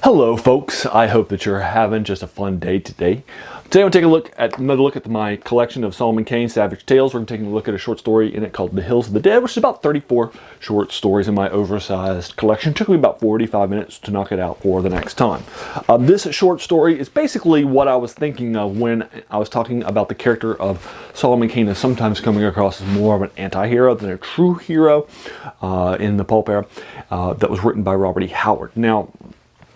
Hello folks, I hope that you're having just a fun day today. Today we'll take another look at my collection of Solomon Kane Savage Tales. We're taking a look at a short story in it called The Hills of the Dead, which is about 34 short stories in my oversized collection. It took me about 45 minutes to knock it out for the next time. This short story is basically what I was thinking of when I was talking about the character of Solomon Kane as sometimes coming across as more of an anti-hero than a true hero in the Pulp Era that was written by Robert E. Howard. Now,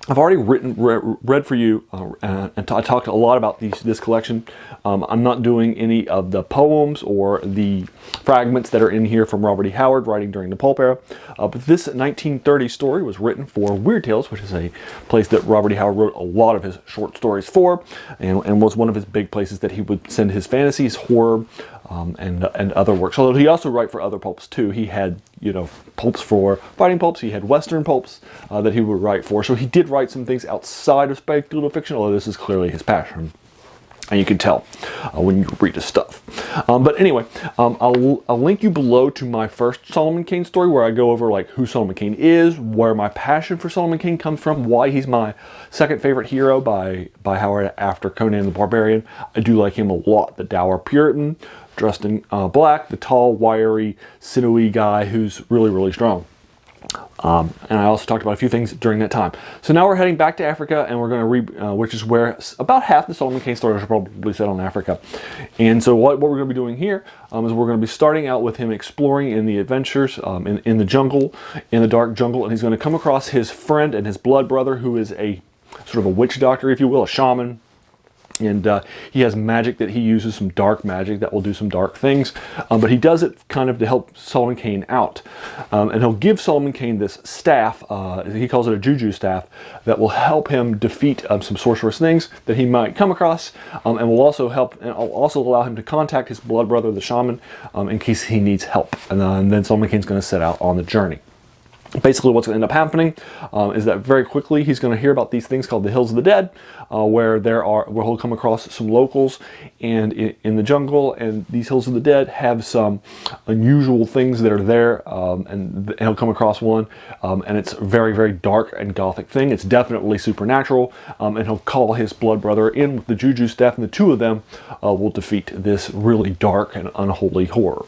I've already read for you, and I talked a lot about this collection. I'm not doing any of the poems or the fragments that are in here from Robert E. Howard writing during the Pulp Era. But this 1930 story was written for Weird Tales, which is a place that Robert E. Howard wrote a lot of his short stories for, and was one of his big places that he would send his fantasies, horror, and other works. Although he also wrote for other pulps too. He had, pulps for fighting pulps. He had Western pulps that he would write for. So he did write some things outside of speculative fiction, although this is clearly his passion. And you can tell when you read his stuff. But anyway, I'll link you below to my first Solomon Kane story where I go over like who Solomon Kane is, where my passion for Solomon Kane comes from, why he's my second favorite hero by Howard after Conan the Barbarian. I do like him a lot. The dour Puritan, dressed in black, the tall, wiry, sinewy guy who's really, really strong. And I also talked about a few things during that time. So now we're heading back to Africa, and we're going to read, which is where about half the Solomon Kane stories are probably set on Africa. And so what we're going to be doing here is we're going to be starting out with him exploring in the adventures in the jungle, in the dark jungle, and he's going to come across his friend and his blood brother, who is a sort of a witch doctor, if you will, a shaman. And he has magic that he uses, some dark magic that will do some dark things. But he does it kind of to help Solomon Kane out. And he'll give Solomon Kane this staff, he calls it a juju staff, that will help him defeat some sorcerous things that he might come across, and will also allow him to contact his blood brother, the shaman, in case he needs help. And then Solomon Kane's going to set out on the journey. Basically, what's going to end up happening is that very quickly he's going to hear about these things called the Hills of the Dead, where he'll come across some locals and in the jungle, and these Hills of the Dead have some unusual things that are there, and he'll come across one, and it's a very, very dark and gothic thing. It's definitely supernatural, and he'll call his blood brother in with the juju staff, and the two of them will defeat this really dark and unholy horror.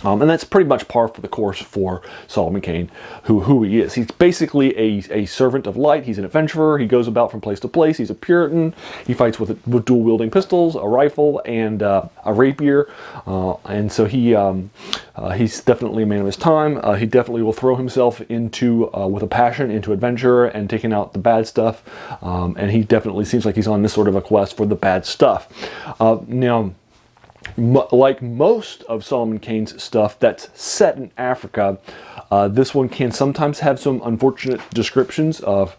And that's pretty much par for the course for Solomon Kane, who he is. He's basically a servant of light. He's an adventurer. He goes about from place to place. He's a Puritan. He fights with dual-wielding pistols, a rifle, and a rapier. And so he's definitely a man of his time. He definitely will throw himself into, with a passion, into adventure and taking out the bad stuff. And he definitely seems like he's on this sort of a quest for the bad stuff. Now, like most of Solomon Kane's stuff that's set in Africa, this one can sometimes have some unfortunate descriptions of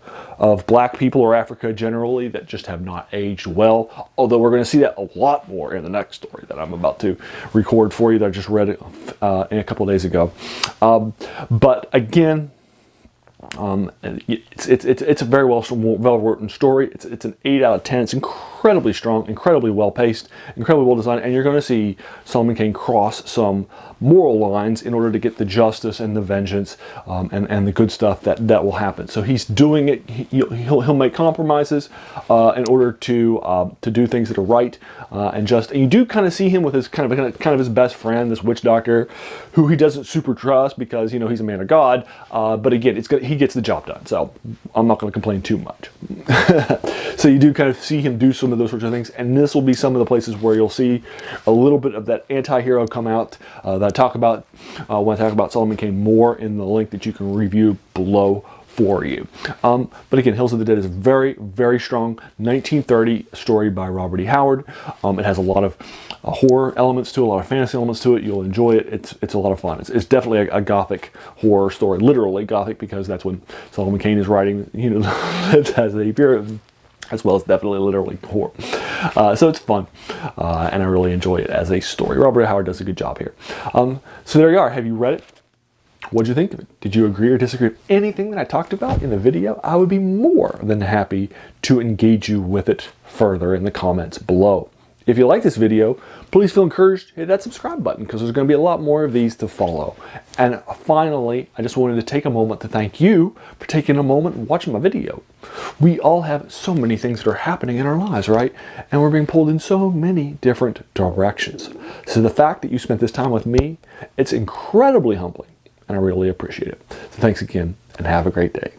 black people or Africa generally that just have not aged well. Although we're going to see that a lot more in the next story that I'm about to record for you that I just read it a couple of days ago. But again, it's a very well written story. It's an 8 out of 10. It's incredibly strong, incredibly well paced, incredibly well designed, and you're going to see Solomon Kane cross some moral lines in order to get the justice and the vengeance and the good stuff that will happen. So he's doing it. He'll make compromises in order to do things that are right and just. And you do kind of see him with his kind of his best friend, this witch doctor, who he doesn't super trust because he's a man of God. But again, he gets the job done. So I'm not going to complain too much. So you do kind of see him do some of those sorts of things, and this will be some of the places where you'll see a little bit of that anti-hero come out that I talk about when I talk about Solomon Kane more in the link that you can review below for you. But again, Hills of the Dead is a very, very strong 1930 story by Robert E. Howard. It has a lot of horror elements to it, a lot of fantasy elements to it. You'll enjoy it. It's a lot of fun. It's definitely a gothic horror story, literally gothic, because that's when Solomon Kane is writing, as a Puritan, as well as definitely literally horror. So it's fun, and I really enjoy it as a story. Robert E. Howard does a good job here. So there you are. Have you read it? What did you think of it? Did you agree or disagree with anything that I talked about in the video? I would be more than happy to engage you with it further in the comments below. If you like this video, please feel encouraged to hit that subscribe button because there's going to be a lot more of these to follow. And finally, I just wanted to take a moment to thank you for taking a moment and watching my video. We all have so many things that are happening in our lives, right? And we're being pulled in so many different directions. So the fact that you spent this time with me, it's incredibly humbling, and I really appreciate it. So thanks again, and have a great day.